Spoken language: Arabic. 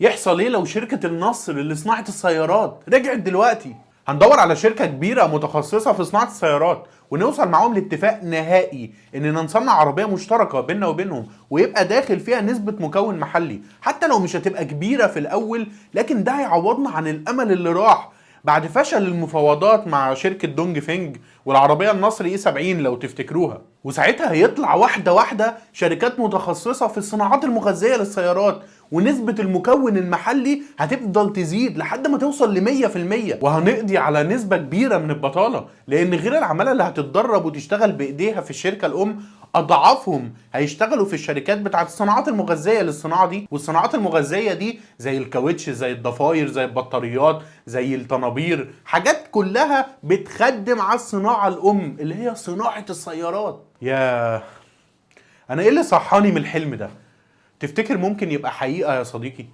يحصل ايه لو شركة النصر لصناعة السيارات رجعت دلوقتي؟ هندور على شركة كبيرة متخصصة في صناعة السيارات ونوصل معاهم لاتفاق نهائي اننا نصنع عربية مشتركة بيننا وبينهم، ويبقى داخل فيها نسبة مكون محلي، حتى لو مش هتبقى كبيرة في الاول، لكن ده هيعوضنا عن الامل اللي راح بعد فشل المفاوضات مع شركة دونج فينج والعربية النصر اي 70 لو تفتكروها. وساعتها هيطلع واحدة واحدة شركات متخصصة في الصناعات المغذية للسيارات، ونسبة المكون المحلي هتفضل تزيد لحد ما توصل ل 100%، وهنقضي على نسبة كبيرة من البطالة، لأن غير العمالة اللي هتتدرب وتشتغل بإيديها في الشركة الأم أضعافهم هيشتغلوا في الشركات بتاعت الصناعات المغذية للصناعة دي. والصناعات المغذية دي زي الكاوتش، زي الضفاير، زي البطاريات، زي الطنابير، حاجات كلها بتخدم على الصناعة الأم اللي هي صناعة السيارات. أنا إيه اللي صحاني من الحلم ده؟ تفتكر ممكن يبقى حقيقة يا صديقي؟